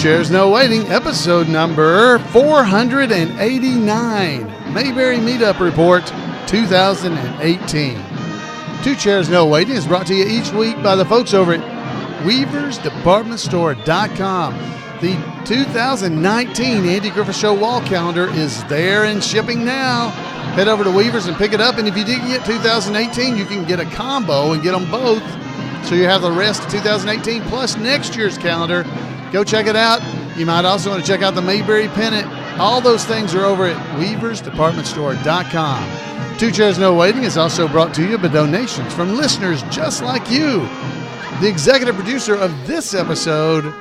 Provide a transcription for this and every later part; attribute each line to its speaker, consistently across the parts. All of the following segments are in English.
Speaker 1: Chairs No Waiting, episode number 489, Mayberry Meetup Report 2018. Two Chairs No Waiting is brought to you each week by the folks over at weaversdepartmentstore.com. The 2019 Andy Griffith Show wall calendar is there and shipping now. Head over to Weavers and pick it up, and if you didn't get 2018, you can get a combo and get them both, so you have the rest of 2018 plus next year's calendar. Go check it out. You might also want to check out the Mayberry pennant. All those things are over at weaversdepartmentstore.com. Two Chairs No Waiting is also brought to you by donations from listeners just like you. The executive producer of this episode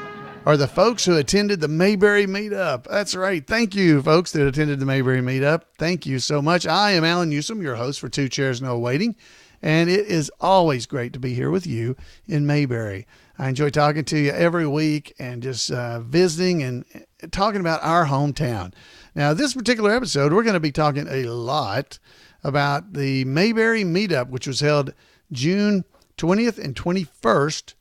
Speaker 1: are the folks who attended the Mayberry Meetup. That's right. Thank you, folks that attended the Mayberry Meetup. Thank you so much. I am Alan Newsom, your host for Two Chairs No Waiting, and it is always great to be here with you in Mayberry. I enjoy talking to you every week and just visiting and talking about our hometown. Now, this particular episode, we're going to be talking a lot about the Mayberry Meetup, which was held June 20th and 21st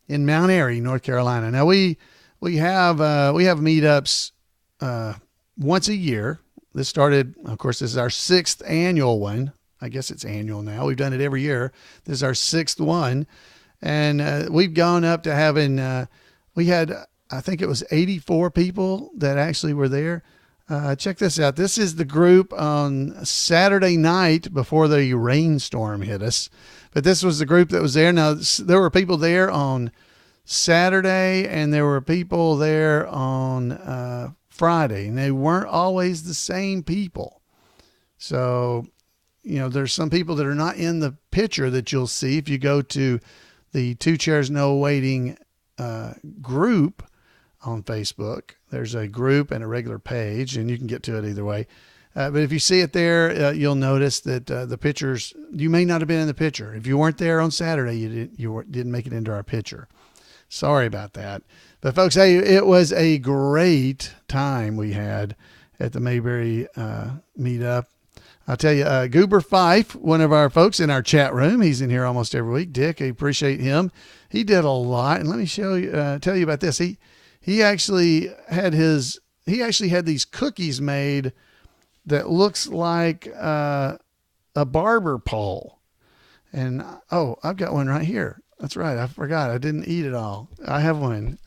Speaker 1: in Mount Airy, North Carolina. Now, we have meetups once a year. This started, of course, this is our 6th annual one. I guess it's annual now. We've done it every year. This is our 6th one. And we've gone up to having, we had, I think it was 84 people that actually were there. Check this out. This is the group on Saturday night before the rainstorm hit us. But this was the group that was there. Now, there were people there on Saturday and there were people there on Friday. And they weren't always the same people. So, you know, there's some people that are not in the picture that you'll see if you go to the Two Chairs No Waiting group on Facebook. There's a group and a regular page, and you can get to it either way. But if you see it there, you'll notice that the pictures, you may not have been in the picture. If you weren't there on Saturday, you didn't make it into our picture. Sorry about that. But folks, hey, it was a great time we had at the Mayberry Meetup. I'll tell you, Goober Fife, one of our folks in our chat room, he's in here almost every week. Dick, I appreciate him. He did a lot, and let me tell you about this. He actually had these cookies made that looks like a barber pole. And I've got one right here. That's right. I forgot. I didn't eat it all. I have one.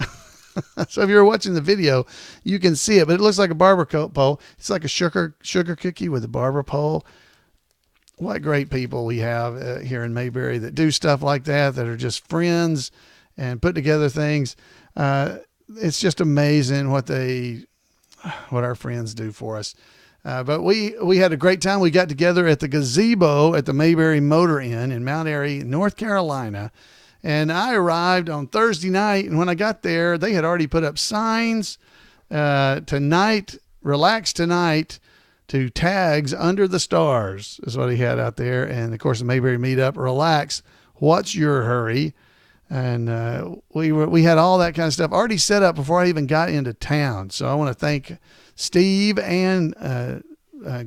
Speaker 1: So if you're watching the video, you can see it, but it looks like a barber pole. It's like a sugar cookie with a barber pole. What great people we have here in Mayberry that do stuff like that are just friends and put together things. It's just amazing what our friends do for us. But we had a great time. We got together at the gazebo at the Mayberry Motor Inn in Mount Airy, North Carolina. And I arrived on Thursday night, and when I got there, they had already put up signs, tonight, relax tonight, to tags under the stars is what he had out there. And of course, the Mayberry Meetup, relax, what's your hurry? And we had all that kind of stuff already set up before I even got into town. So I want to thank Steve and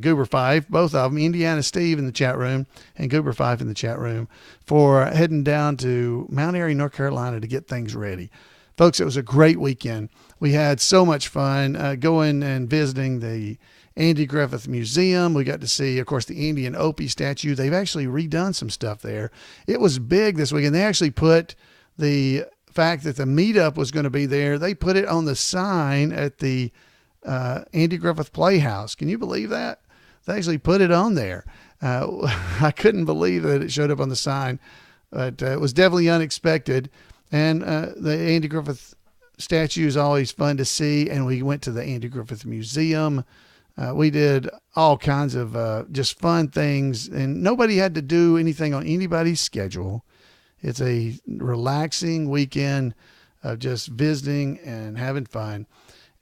Speaker 1: Goober Fife, both of them, Indiana Steve in the chat room and Goober Fife in the chat room, for heading down to Mount Airy, North Carolina to get things ready. Folks, it was a great weekend. We had so much fun going and visiting the Andy Griffith Museum. We got to see, of course, the Andy and Opie statue. They've actually redone some stuff there. It was big this weekend. They actually put the fact that the meetup was going to be there, they put it on the sign at the Andy Griffith Playhouse. Can you believe that? They actually put it on there. I couldn't believe that it showed up on the sign, but it was definitely unexpected. And the Andy Griffith statue is always fun to see. And we went to the Andy Griffith Museum. We did all kinds of just fun things, and nobody had to do anything on anybody's schedule. It's a relaxing weekend of just visiting and having fun.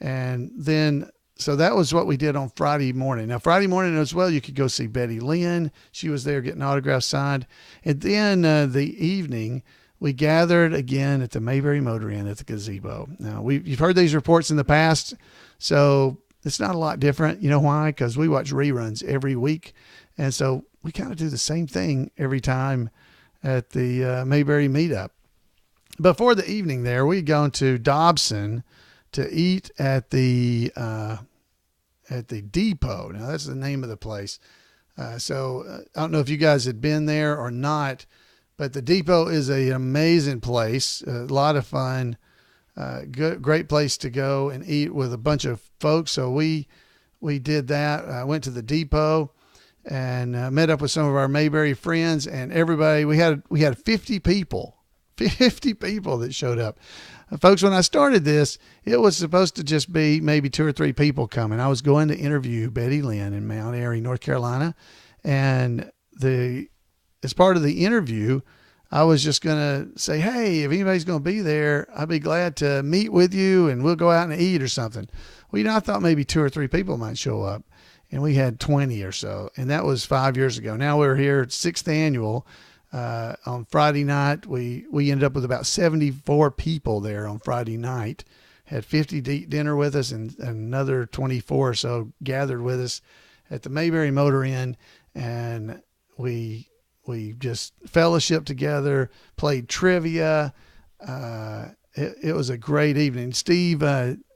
Speaker 1: And then, so that was what we did on Friday morning. Now, Friday morning as well, you could go see Betty Lynn. She was there getting autographs signed. And then the evening, we gathered again at the Mayberry Motor Inn at the gazebo. Now, you've heard these reports in the past, so it's not a lot different. You know why? Because we watch reruns every week. And so we kind of do the same thing every time at the Mayberry Meetup. Before the evening there, we'd gone to Dobson to eat at the depot. Now that's the name of the place. So I don't know if you guys had been there or not, but the depot is an amazing place. A lot of fun. Great place to go and eat with a bunch of folks. So we did that. I went to the depot and met up with some of our Mayberry friends, and everybody. We had 50 people that showed up. Folks, when I started this, it was supposed to just be maybe 2 or 3 people coming. I was going to interview Betty Lynn in Mount Airy, North Carolina, and as part of the interview, I was just going to say, hey, if anybody's going to be there, I'd be glad to meet with you and we'll go out and eat or something. Well, I thought maybe 2 or 3 people might show up, and we had 20 or so. And that was 5 years ago. Now we're here at 6th annual. On Friday night, we ended up with about 74 people there on Friday night. Had 50 to eat dinner with us, and another 24 or so gathered with us at the Mayberry Motor Inn, and we just fellowshiped together, played trivia. It was a great evening.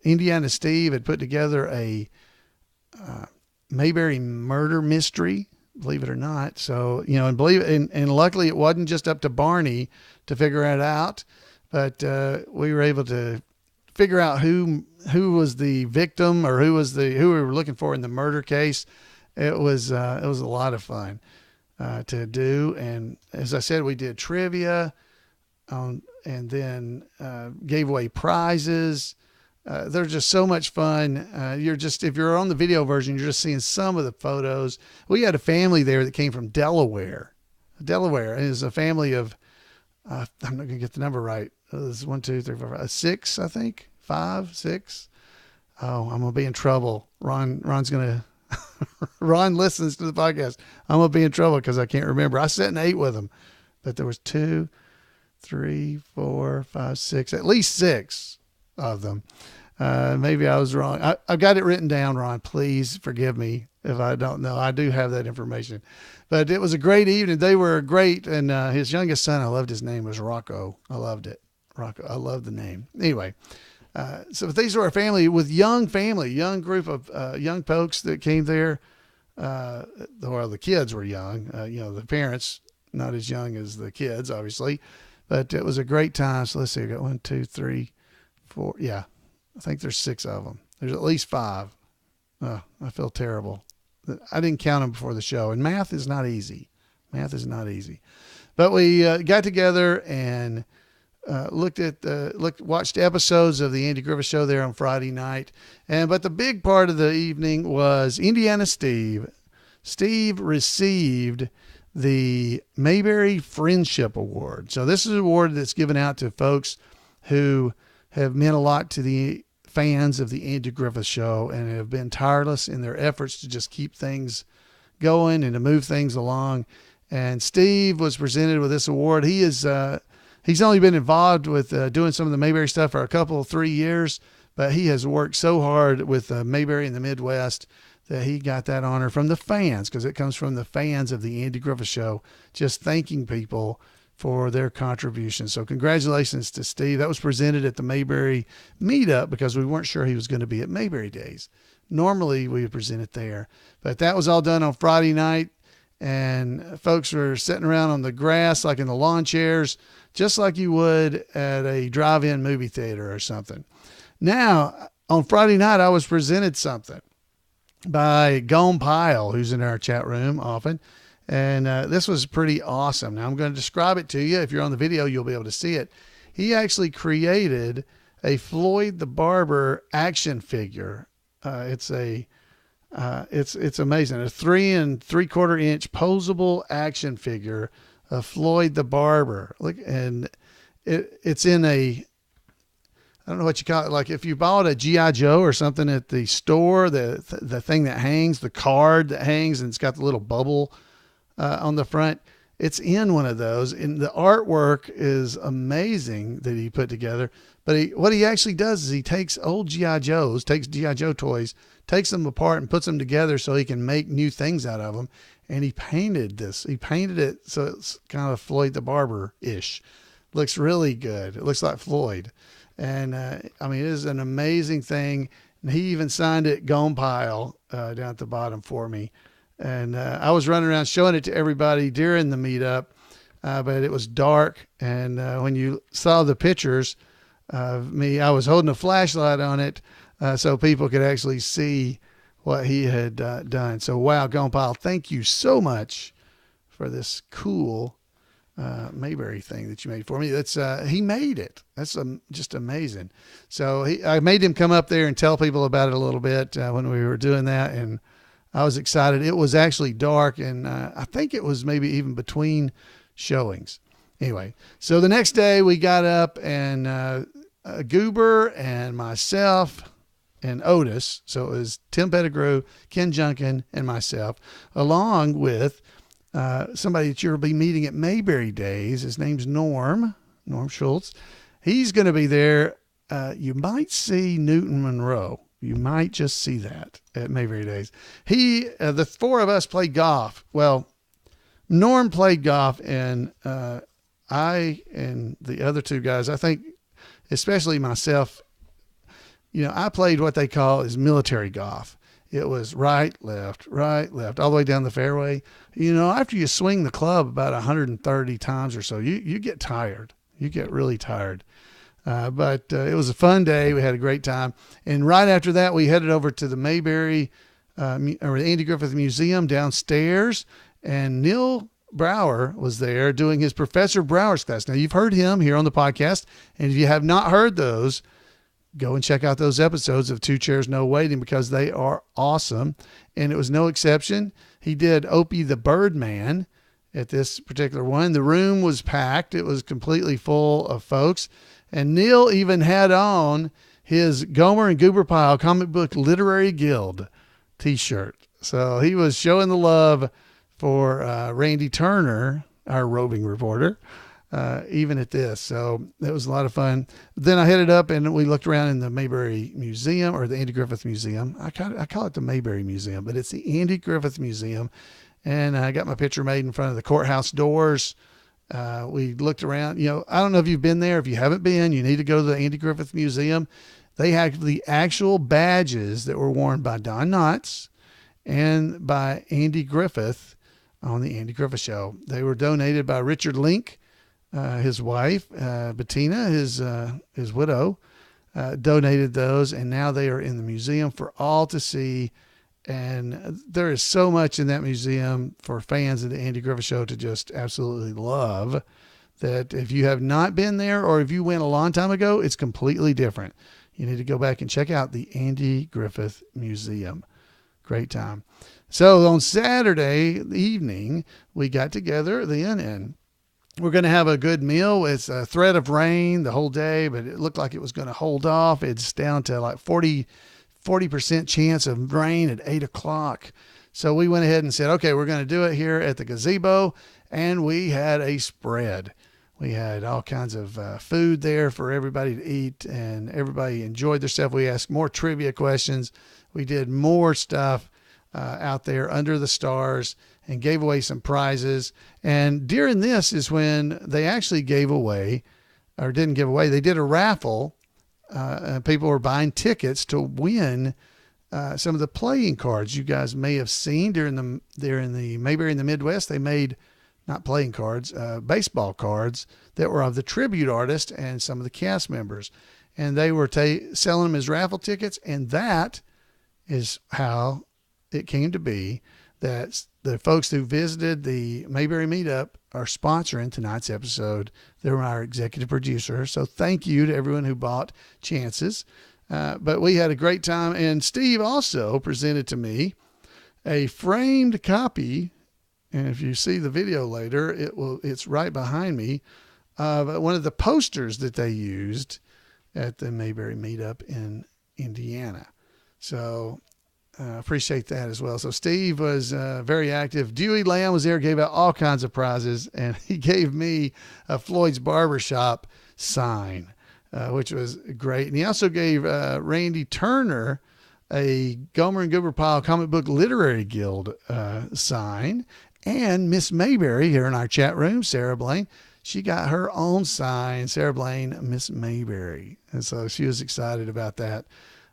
Speaker 1: Indiana Steve had put together a Mayberry murder mystery, believe it or not. So, and luckily it wasn't just up to Barney to figure it out, but we were able to figure out who was the victim, or who we were looking for in the murder case. It was a lot of fun to do. And as I said, we did trivia, and then gave away prizes. They're just so much fun. If you're on the video version, you're just seeing some of the photos. We had a family there that came from Delaware. Delaware is a family of, I'm not going to get the number right. It's 1, 2, 3, 4, 5, 6, I think. 5, 6. Oh, I'm going to be in trouble. Ron's going to, Ron listens to the podcast. I'm going to be in trouble because I can't remember. I sat and ate with him, but there was 2, 3, 4, 5, 6, at least 6 of them. Maybe I was wrong. I've got it written down, Ron. Please forgive me if I don't know. I do have that information. But it was a great evening. They were great. And his youngest son, I loved his name, was Rocco. I loved it. Rocco. I love the name. Anyway, so these were a family, young group of young folks that came there. Well, the kids were young. The parents, not as young as the kids, obviously. But it was a great time. So let's see. I got 1, 2, 3, 4. Yeah. I think there's 6 of them. There's at least 5. I feel terrible. I didn't count them before the show. And math is not easy. But we got together and watched episodes of the Andy Griffith Show there on Friday night. But the big part of the evening was Indiana Steve. Steve received the Mayberry Friendship Award. So this is an award that's given out to folks who have meant a lot to the fans of the Andy Griffith Show and have been tireless in their efforts to just keep things going and to move things along. And Steve was presented with this award. He's only been involved with doing some of the Mayberry stuff for 3 years, but he has worked so hard with Mayberry in the Midwest that he got that honor from the fans, because it comes from the fans of the Andy Griffith Show, just thanking people for their contributions. So congratulations to Steve. That was presented at the Mayberry Meetup because we weren't sure he was going to be at Mayberry Days. Normally we would present it there, but that was all done on Friday night, and folks were sitting around on the grass, like in the lawn chairs, just like you would at a drive-in movie theater or something. Now, on Friday night, I was presented something by Gone Pyle, who's in our chat room often. And this was pretty awesome. Now I'm going to describe it to you. If you're on the video, you'll be able to see it. He actually created a Floyd the Barber action figure. It's amazing. A 3 3/4 inch posable action figure of Floyd the Barber. Look, and it's in I don't know what you call it. Like if you bought a G.I. Joe or something at the store, the thing that hangs, the card that hangs, and it's got the little bubble on the front, it's in one of those. And the artwork is amazing that he put together. But what he actually does is he takes old G.I. Joes, takes G.I. Joe toys, takes them apart and puts them together so he can make new things out of them. And he painted this. He painted it so it's kind of Floyd the Barber-ish. Looks really good. It looks like Floyd. And I mean, it is an amazing thing. And he even signed it Gone Pile down at the bottom for me. And I was running around showing it to everybody during the meetup, but it was dark. And when you saw the pictures of me, I was holding a flashlight on it so people could actually see what he had done. So, wow, Gone Pile, thank you so much for this cool Mayberry thing that you made for me. That's he made it. That's just amazing. So I made him come up there and tell people about it a little bit when we were doing that, and I was excited. It was actually dark, and I think it was maybe even between showings. Anyway, so the next day we got up, and Goober and myself and Otis, so it was Tim Pettigrew, Ken Junkin, and myself, along with somebody that you'll be meeting at Mayberry Days. His name's Norm Schultz. He's going to be there. You might see Newton Monroe. You might just see that at Mayberry Days. The four of us played golf. Well, Norm played golf, and I and the other two guys, I think, especially myself, I played what they call is military golf. It was right, left, all the way down the fairway. After you swing the club about 130 times or so, you get tired. You get really tired. But it was a fun day. We had a great time. And right after that, we headed over to the Mayberry or the Andy Griffith Museum downstairs. And Neil Brower was there doing his Professor Brower's class. Now, you've heard him here on the podcast. And if you have not heard those, go and check out those episodes of Two Chairs, No Waiting, because they are awesome. And it was no exception. He did Opie the Birdman at this particular one. The room was packed. It was completely full of folks. And Neil even had on his Gomer and Goober Pile Comic Book Literary Guild t-shirt. So he was showing the love for Randy Turner, our roving reporter, even at this. So it was a lot of fun. Then I headed up and we looked around in the Mayberry Museum, or the Andy Griffith Museum. I call it the Mayberry Museum, but it's the Andy Griffith Museum. And I got my picture made in front of the courthouse doors. We looked around. I don't know if you've been there. If you haven't been, you need to go to the Andy Griffith Museum. They have the actual badges that were worn by Don Knotts and by Andy Griffith on the Andy Griffith Show. They were donated by Richard Link. His wife, Bettina, his widow, donated those, and now they are in the museum for all to see. And there is so much in that museum for fans of the Andy Griffith Show to just absolutely love, that if you have not been there, or if you went a long time ago, it's completely different. You need to go back and check out the Andy Griffith Museum. Great time. So on Saturday evening, we got together then, and we're going to have a good meal. It's a threat of rain the whole day, but it looked like it was going to hold off. It's down to like 40% chance of rain at 8 o'clock. So we went ahead and said, okay, we're going to do it here at the gazebo. And we had a spread. We had all kinds of food there for everybody to eat, and everybody enjoyed themselves. We asked more trivia questions. We did more stuff out there under the stars and gave away some prizes. And during this is when they actually gave away, or didn't give away, they did a raffle. And people were buying tickets to win some of the playing cards you guys may have seen during the Mayberry in the Midwest. They made, not playing cards, baseball cards that were of the tribute artist and some of the cast members. And they were selling them as raffle tickets. And that is how it came to be that the folks who visited the Mayberry Meetup are sponsoring tonight's episode. They're our executive producer. So thank you to everyone who bought chances. But we had a great time. And Steve also presented to me a framed copy. And if you see the video later, it's right behind me, of one of the posters that they used at the Mayberry Meetup in Indiana. So appreciate that as well. So Steve was very active. Dewey Lamb was there, gave out all kinds of prizes, and he gave me a Floyd's Barbershop sign, which was great. And he also gave Randy Turner a Gomer and Goober Pile Comic Book Literary Guild sign. And Miss Mayberry here in our chat room, Sarah Blaine, she got her own sign, Sarah Blaine, Miss Mayberry. And so she was excited about that.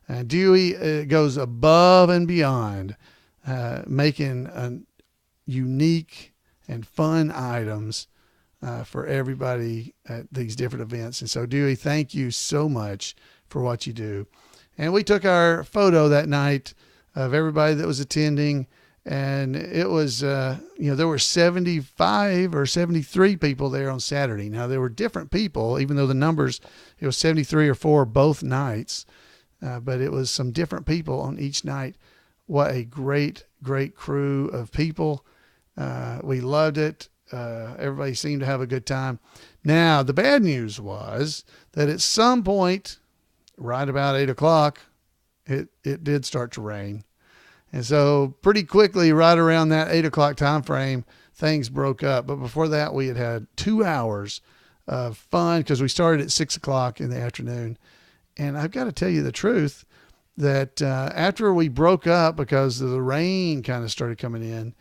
Speaker 1: And Dewey goes above and beyond, making unique and fun items for everybody at these different events. And so, Dewey, thank you so much for what you do. And we took our photo that night of everybody that was attending, and it was, there were 75 or 73 people there on Saturday. Now, there were different people, even though the numbers, it was 73 or 4 both nights, but it was some different people on each night. What a great, great crew of people. We loved it. Everybody seemed to have a good time. Now, the bad news was that at some point, right about 8 o'clock, it did start to rain. And so pretty quickly, right around that 8 o'clock time frame, things broke up. But before that, we had 2 hours of fun because we started at 6 o'clock in the afternoon. And I've got to tell you the truth that after we broke up because the rain kind of started coming in,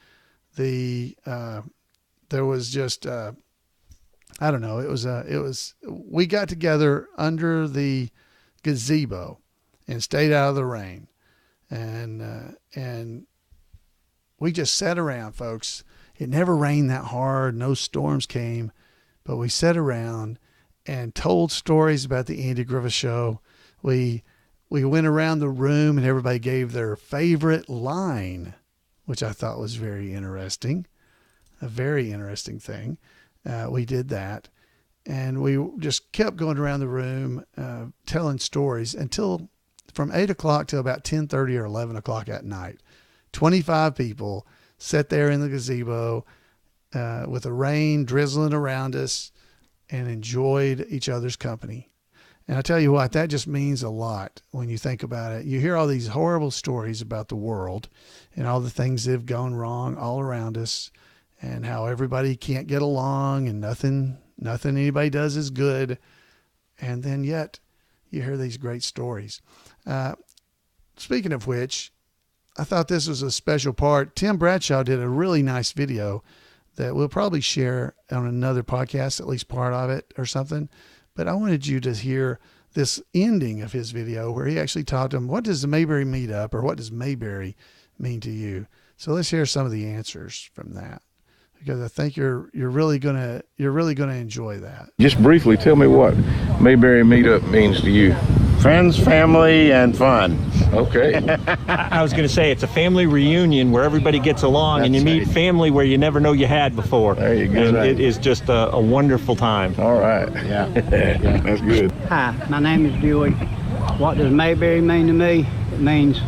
Speaker 1: there was just, I don't know. We got together under the gazebo and stayed out of the rain. And we just sat around, folks. It never rained that hard. No storms came, but we sat around and told stories about the Andy Griffith Show. We went around the room and everybody gave their favorite line, which I thought was very interesting, a very interesting thing. We did that, and we just kept going around the room telling stories until from 8 o'clock till about 10:30 or 11 o'clock at night. 25 people sat there in the gazebo with the rain drizzling around us and enjoyed each other's company. And I tell you what, that just means a lot when you think about it. You hear all these horrible stories about the world and all the things that have gone wrong all around us and how everybody can't get along and nothing anybody does is good. And then yet you hear these great stories. Speaking of which, I thought this was a special part. Tim Bradshaw did a really nice video that we'll probably share on another podcast, at least part of it or something. But I wanted you to hear this ending of his video where he actually taught them, what does the Mayberry Meetup or what does Mayberry mean to you? So let's hear some of the answers from that, because I think you're really gonna enjoy that.
Speaker 2: Just briefly, tell me what Mayberry Meetup means to you.
Speaker 3: Friends, family, and fun.
Speaker 2: Okay.
Speaker 4: I was going to say it's a family reunion where everybody gets along. That's and you meet right. Family where you never know you had before.
Speaker 2: There you go.
Speaker 4: And right. It is just a wonderful time.
Speaker 2: All right.
Speaker 3: Yeah.
Speaker 2: That's good.
Speaker 5: Hi, my name is Dewey. What does Mayberry mean to me? It means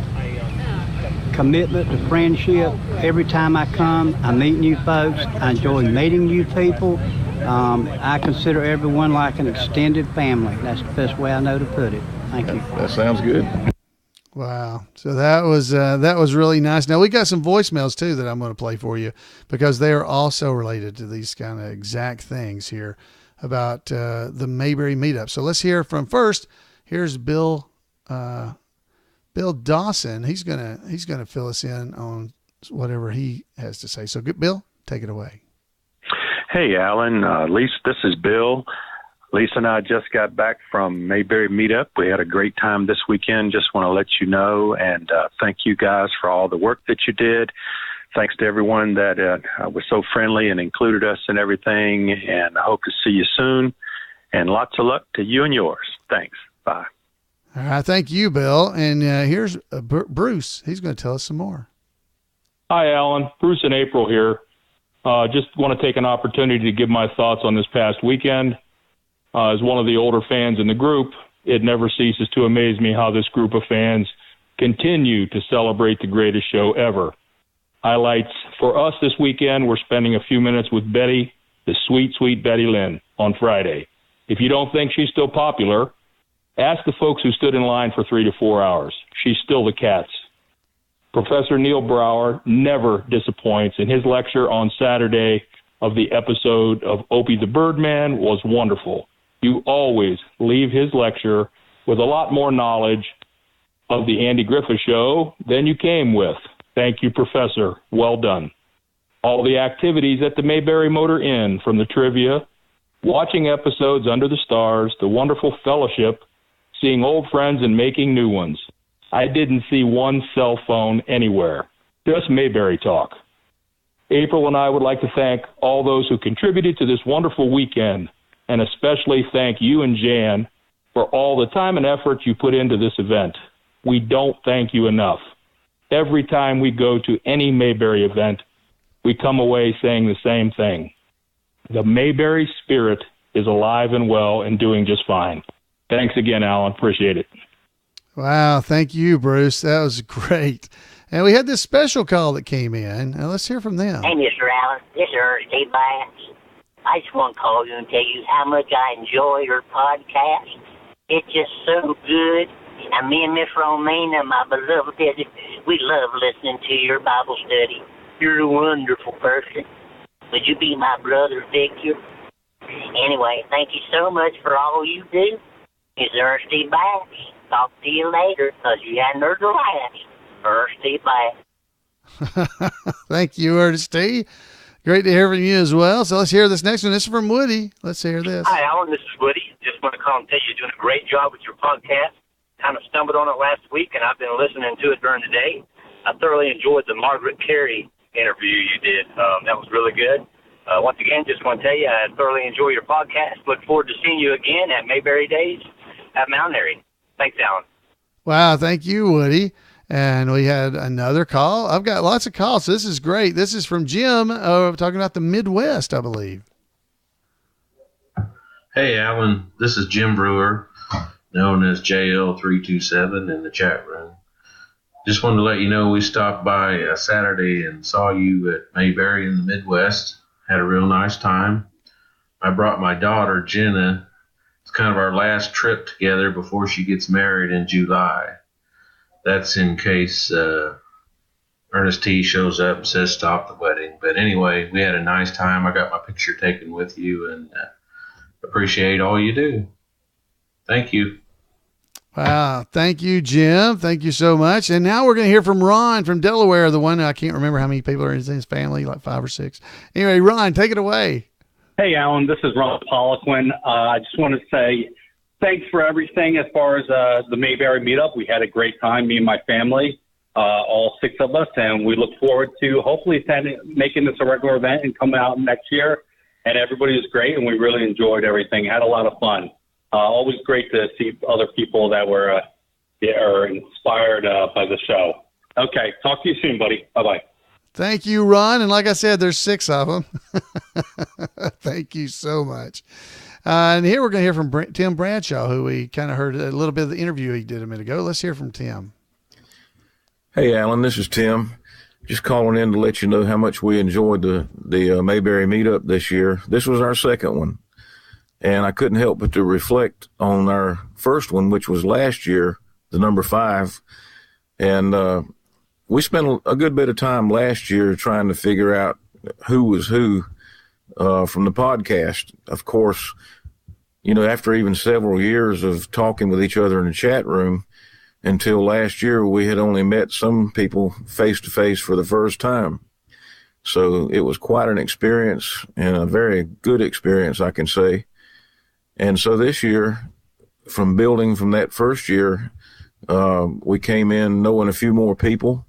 Speaker 5: commitment to friendship. Every time I come, I meet new folks. I enjoy meeting new people. I consider everyone like an extended family. That's the best way I know to put it. Thank you.
Speaker 2: That sounds good.
Speaker 1: Wow. So that was really nice. Now we got some voicemails too that I'm going to play for you because they are also related to these kind of exact things here about the Mayberry Meetup. So let's hear from first. Here's Bill Dawson. He's gonna fill us in on whatever he has to say. So Bill, take it away.
Speaker 6: Hey, Alan. Lisa, this is Bill. Lisa and I just got back from Mayberry Meetup. We had a great time this weekend. Just want to let you know and thank you guys for all the work that you did. Thanks to everyone that was so friendly and included us in everything. And I hope to see you soon. And lots of luck to you and yours. Thanks. Bye.
Speaker 1: All right. Thank you, Bill. And here's Bruce. He's going to tell us some more.
Speaker 7: Hi, Alan. Bruce and April here. Just want to take an opportunity to give my thoughts on this past weekend. As one of the older fans in the group, it never ceases to amaze me how this group of fans continue to celebrate the greatest show ever. Highlights for us this weekend, we're spending a few minutes with Betty, the sweet, sweet Betty Lynn, on Friday. If you don't think she's still popular, ask the folks who stood in line for 3 to 4 hours. She's still the cats. Professor Neil Brower never disappoints, and his lecture on Saturday of the episode of Opie the Birdman was wonderful. You always leave his lecture with a lot more knowledge of the Andy Griffith Show than you came with. Thank you, Professor. Well done. All the activities at the Mayberry Motor Inn, from the trivia Watching episodes under the stars, the wonderful fellowship, seeing old friends and making new ones. I didn't see one cell phone anywhere. Just Mayberry talk. April and I would like to thank all those who contributed to this wonderful weekend, and especially thank you and Jan for all the time and effort you put into this event. We don't thank you enough. Every time we go to any Mayberry event, we come away saying the same thing. The Mayberry spirit is alive and well and doing just fine. Thanks again, Alan. Appreciate it.
Speaker 1: Wow. Thank you, Bruce. That was great. And we had this special call that came in. Now let's hear from them.
Speaker 8: Hey, Mr. Allen. This is Steve Bass. I just want to call you and tell you how much I enjoy your podcast. It's just so good. And me and Miss Romina, my beloved, we love listening to your Bible study. You're a wonderful person. Would you be my brother figure? Anyway, thank you so much for all you do. It's Steve Bass. Talk to you later, because you hadn't heard the last. Steve Bass.
Speaker 1: Thank you, Ernestine. Great to hear from you as well. So let's hear this next one. This is from Woody. Let's hear this.
Speaker 9: Hi, Alan. This is Woody. Just want to call and tell you you're doing a great job with your podcast. Kind of stumbled on it last week, and I've been listening to it during the day. I thoroughly enjoyed the Margaret Carey interview you did. That was really good. Once again, just want to tell you I thoroughly enjoy your podcast. Look forward to seeing you again at Mayberry Days at Mount Airy. Thanks, Alan.
Speaker 1: Wow. Thank you, Woody. And we had another call. I've got lots of calls. So this is great. This is from Jim talking about the Midwest, I believe.
Speaker 10: Hey, Alan. This is Jim Brewer, known as JL327 in the chat room. Just wanted to let you know we stopped by Saturday and saw you at Mayberry in the Midwest. Had a real nice time. I brought my daughter, Jenna. It's kind of our last trip together before she gets married in July. That's in case Ernest T. shows up and says stop the wedding. But anyway, we had a nice time. I got my picture taken with you and appreciate all you do. Thank you.
Speaker 1: Wow. Thank you, Jim. Thank you so much. And now we're going to hear from Ron from Delaware, the one I can't remember how many people are in his family, like 5 or 6. Anyway, Ron, take it away.
Speaker 11: Hey, Alan, this is Ron Poliquin. I just want to say thanks for everything as far as the Mayberry Meetup. We had a great time, me and my family, all 6 of us, and we look forward to hopefully making this a regular event and coming out next year. And everybody was great, and we really enjoyed everything. Had a lot of fun. Always great to see other people that were are inspired by the show. Okay, talk to you soon, buddy. Bye-bye.
Speaker 1: Thank you, Ron. And like I said, there's 6 of them. Thank you so much. And here we're going to hear from Tim Bradshaw, who we kind of heard a little bit of the interview he did a minute ago. Let's hear from Tim.
Speaker 2: Hey, Alan, this is Tim. Just calling in to let you know how much we enjoyed the Mayberry Meetup this year. This was our second one. And I couldn't help but to reflect on our first one, which was last year, the number 5. And we spent a good bit of time last year trying to figure out who was who from the podcast. Of course, you know, after even several years of talking with each other in the chat room, until last year, we had only met some people face to face for the first time. So it was quite an experience, and a very good experience, I can say. And so this year, from building from that first year, we came in knowing a few more people,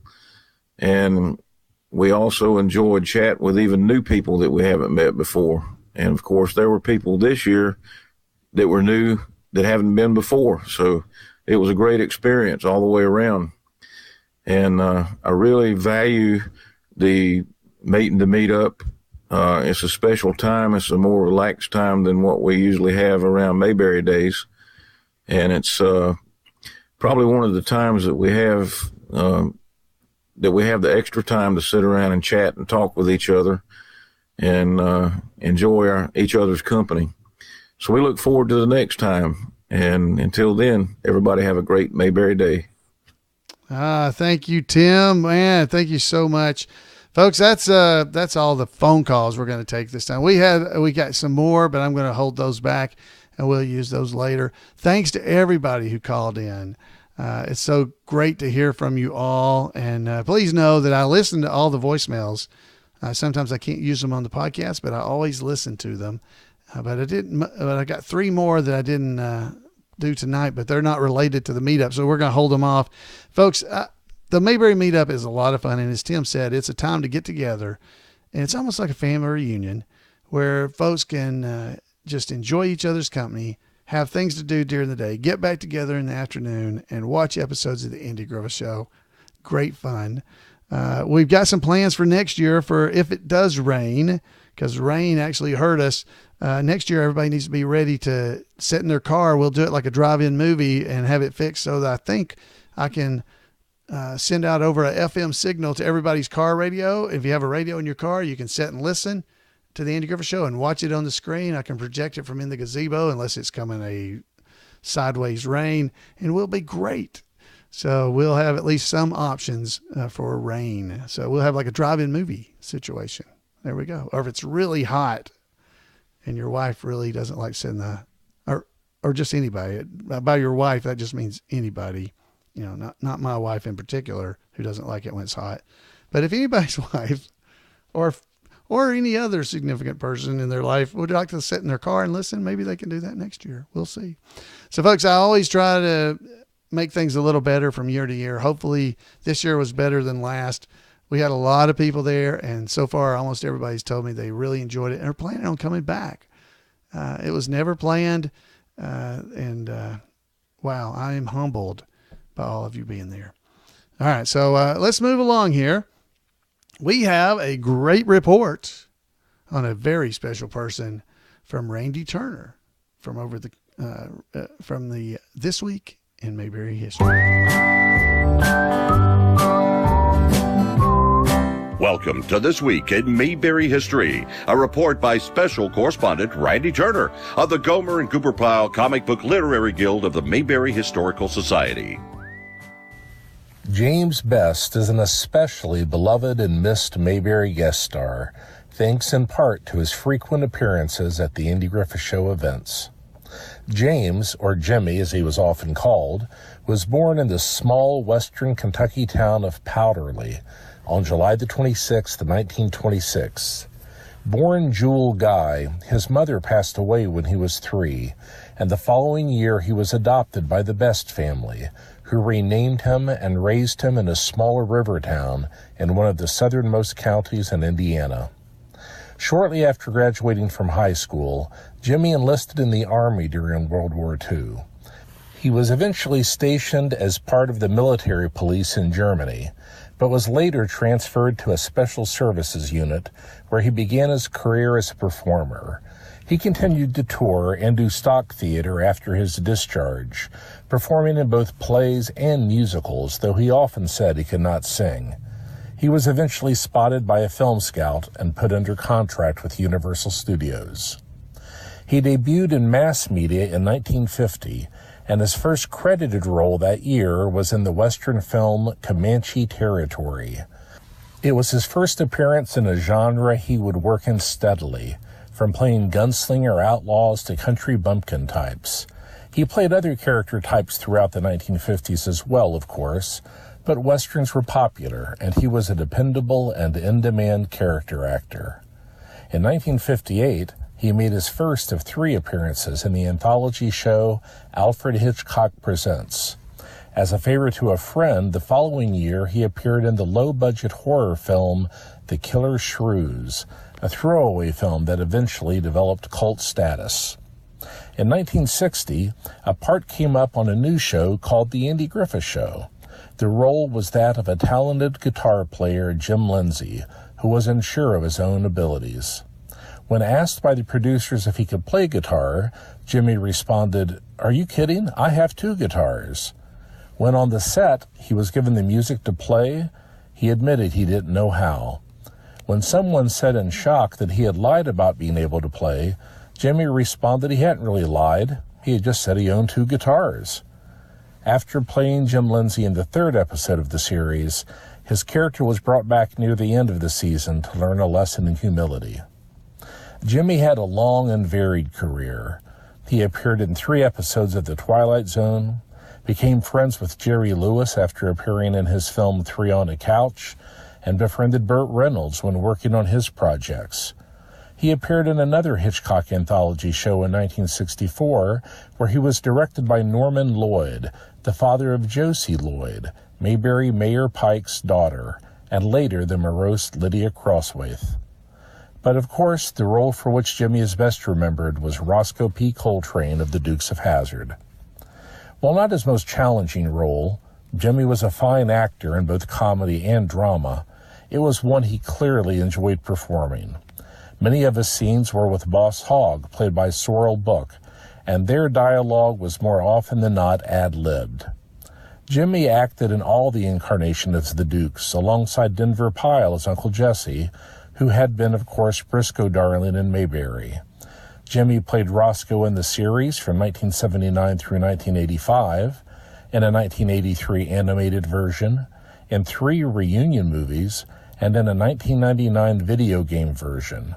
Speaker 2: and we also enjoyed chat with even new people that we haven't met before. And of course, there were people this year that were new that haven't been before. So it was a great experience all the way around. And I really value the meeting to meet up. It's a special time. It's a more relaxed time than what we usually have around Mayberry Days. And it's probably one of the times that we have the extra time to sit around and chat and talk with each other and enjoy each other's company. So we look forward to the next time. And until then, everybody have a great Mayberry Day.
Speaker 1: Thank you, Tim. Man, thank you so much. Folks, that's all the phone calls we're going to take this time. We got some more, but I'm going to hold those back and we'll use those later. Thanks to everybody who called in. It's so great to hear from you all. And please know that I listen to all the voicemails. Sometimes I can't use them on the podcast, but I always listen to them. But I got 3 more that I didn't do tonight, but they're not related to the meetup, so we're going to hold them off. Folks, the Mayberry Meetup is a lot of fun, and as Tim said, it's a time to get together, and it's almost like a family reunion where folks can just enjoy each other's company, have things to do during the day, get back together in the afternoon, and watch episodes of the Andy Griffith Show. Great fun. We've got some plans for next year for if it does rain, because rain actually hurt us. Next year, everybody needs to be ready to sit in their car. We'll do it like a drive-in movie and have it fixed so that I think I can send out over a FM signal to everybody's car radio. If you have a radio in your car, you can sit and listen to the Andy Griffith Show and watch it on the screen. I can project it from in the gazebo unless it's coming a sideways rain, and we'll be great. So we'll have at least some options for rain. So we'll have like a drive-in movie situation. There we go. Or if it's really hot and your wife really doesn't like sitting or just anybody. By your wife, that just means anybody, not my wife in particular who doesn't like it when it's hot. But if anybody's wife or any other significant person in their life would like to sit in their car and listen, maybe they can do that next year. We'll see. So folks, I always try to make things a little better from year to year. Hopefully this year was better than last. We had a lot of people there, and so far almost everybody's told me they really enjoyed it and are planning on coming back. It was never planned, and wow, I am humbled by all of you being there. All right, so let's move along here. We have a great report on a very special person from Randy Turner from over from the This Week in Mayberry History.
Speaker 12: Welcome to This Week in Mayberry History, a report by special correspondent Randy Turner of the Gomer and Cooper Pyle Comic Book Literary Guild of the Mayberry Historical Society.
Speaker 13: James Best is an especially beloved and missed Mayberry guest star, thanks in part to his frequent appearances at the Andy Griffith Show events. James, or Jimmy as he was often called, was born in the small western Kentucky town of Powderly on July the 26th, 1926. Born Jewel Guy, his mother passed away when he was 3, and the following year he was adopted by the Best family, who renamed him and raised him in a smaller river town in one of the southernmost counties in Indiana. Shortly after graduating from high school, Jimmy enlisted in the Army during World War II. He was eventually stationed as part of the military police in Germany, but was later transferred to a special services unit where he began his career as a performer. He continued to tour and do stock theater after his discharge, performing in both plays and musicals, though he often said he could not sing. He was eventually spotted by a film scout and put under contract with Universal Studios. He debuted in mass media in 1950, and his first credited role that year was in the Western film Comanche Territory. It was his first appearance in a genre he would work in steadily, from playing gunslinger outlaws to country bumpkin types. He played other character types throughout the 1950s as well, of course, but Westerns were popular, and he was a dependable and in-demand character actor. In 1958, he made his first of 3 appearances in the anthology show Alfred Hitchcock Presents. As a favor to a friend, the following year he appeared in the low-budget horror film The Killer Shrews, a throwaway film that eventually developed cult status. In 1960, a part came up on a new show called The Andy Griffith Show. The role was that of a talented guitar player, Jim Lindsay, who was unsure of his own abilities. When asked by the producers if he could play guitar, Jimmy responded, "Are you kidding? I have 2 guitars." When on the set he was given the music to play, he admitted he didn't know how. When someone said in shock that he had lied about being able to play, Jimmy responded he hadn't really lied. He had just said he owned 2 guitars. After playing Jim Lindsay in the 3rd episode of the series, his character was brought back near the end of the season to learn a lesson in humility. Jimmy had a long and varied career. He appeared in 3 episodes of The Twilight Zone, became friends with Jerry Lewis after appearing in his film 3 on a Couch, and befriended Burt Reynolds when working on his projects. He appeared in another Hitchcock anthology show in 1964, where he was directed by Norman Lloyd, the father of Josie Lloyd, Mayberry Mayor Pike's daughter, and later the morose Lydia Crosswaith. But of course, the role for which Jimmy is best remembered was Roscoe P. Coltrane of the Dukes of Hazzard. While not his most challenging role, Jimmy was a fine actor in both comedy and drama. It was one he clearly enjoyed performing. Many of his scenes were with Boss Hogg, played by Sorrel Book, and their dialogue was more often than not ad-libbed. Jimmy acted in all the incarnations of the Dukes, alongside Denver Pyle as Uncle Jesse, who had been, of course, Briscoe Darling in Mayberry. Jimmy played Roscoe in the series from 1979 through 1985, in a 1983 animated version, in 3 reunion movies, and in a 1999 video game version.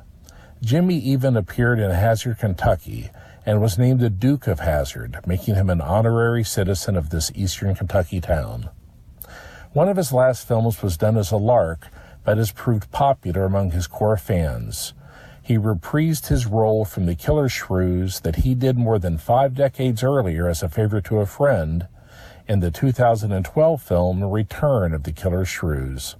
Speaker 13: Jimmy even appeared in Hazard, Kentucky, and was named the Duke of Hazzard, making him an honorary citizen of this eastern Kentucky town. One of his last films was done as a lark, but has proved popular among his core fans. He reprised his role from The Killer Shrews that he did more than 5 decades earlier as a favor to a friend in the 2012 film Return of the Killer Shrews.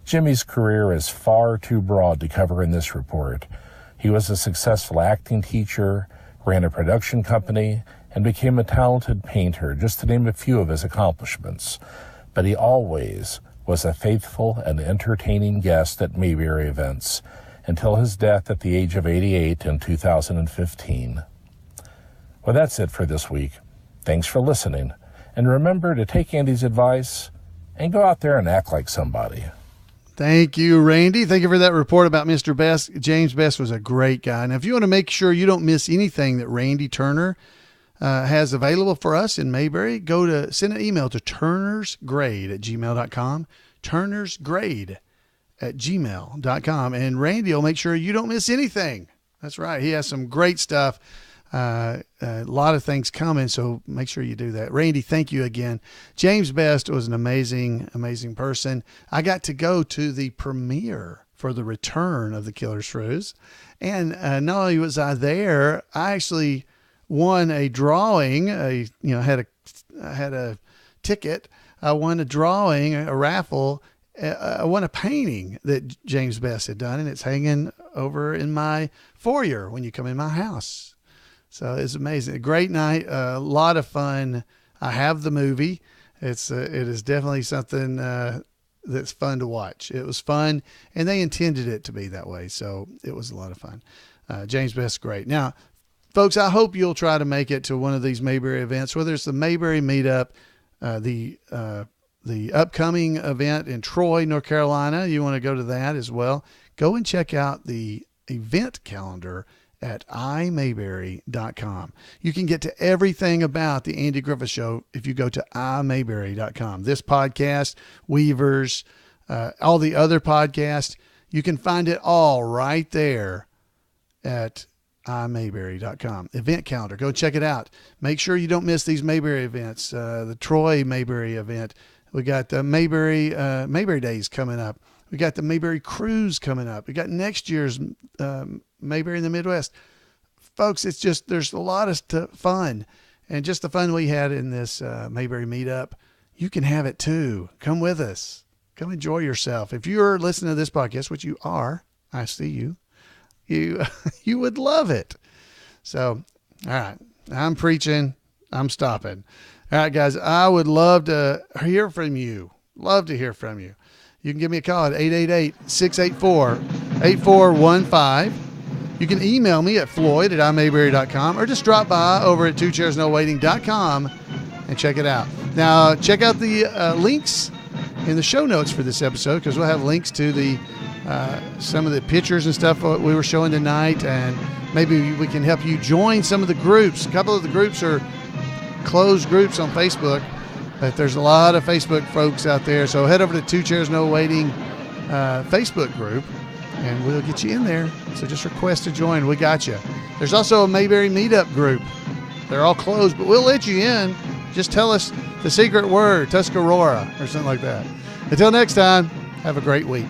Speaker 13: Jimmy's career is far too broad to cover in this report. He was a successful acting teacher, ran a production company, and became a talented painter, just to name a few of his accomplishments. But he always was a faithful and entertaining guest at Mayberry events until his death at the age of 88 in 2015. Well, that's it for this week. Thanks for listening. And remember to take Andy's advice and go out there and act like somebody.
Speaker 1: Thank you, Randy. Thank you for that report about Mr. Best. James Best was a great guy. Now, if you want to make sure you don't miss anything that Randy Turner has available for us in Mayberry, send an email to turnersgrade@gmail.com, turnersgrade@gmail.com, and Randy will make sure you don't miss anything. That's right. He has some great stuff. A lot of things coming, so make sure you do that. Randy, thank you again. James Best was an amazing, amazing person. I got to go to the premiere for the Return of the Killer Shrews, and not only was I there, I actually won a drawing. I had a ticket. I won a drawing, a raffle. I won a painting that James Best had done, and it's hanging over in my foyer when you come in my house. So it's amazing. A great night, a lot of fun. I have the movie. It is definitely something that's fun to watch. It was fun, and they intended it to be that way. So it was a lot of fun. James Best, great. Now, folks, I hope you'll try to make it to one of these Mayberry events, whether it's the Mayberry Meetup, the upcoming event in Troy, North Carolina. You want to go to that as well. Go and check out the event calendar at imayberry.com. You can get to everything about the Andy Griffith Show if you go to imayberry.com. This podcast, Weavers, all the other podcasts, you can find it all right there at imayberry.com. Event calendar, go check it out. Make sure you don't miss these Mayberry events. The Troy Mayberry event. We got the Mayberry Days coming up. We got the Mayberry Cruise coming up. We got next year's Mayberry in the Midwest. Folks, there's a lot of fun. And just the fun we had in this Mayberry Meetup, you can have it too. Come with us. Come enjoy yourself. If you're listening to this podcast, which you are, I see you, you would love it. So, all right, I'm preaching. I'm stopping. All right, guys, I would love to hear from you. Love to hear from you. You can give me a call at 888-684-8415. You can email me at floyd@imayberry.com or just drop by over at twochairsnowaiting.com and check it out. Now, check out the links in the show notes for this episode, because we'll have links to the some of the pictures and stuff we were showing tonight, and maybe we can help you join some of the groups. A couple of the groups are closed groups on Facebook, but there's a lot of Facebook folks out there. So head over to Two Chairs No Waiting Facebook group, and we'll get you in there. So just request to join. We got you. There's also a Mayberry Meetup group. They're all closed, but we'll let you in. Just tell us the secret word, Tuscarora, or something like that. Until next time, have a great week.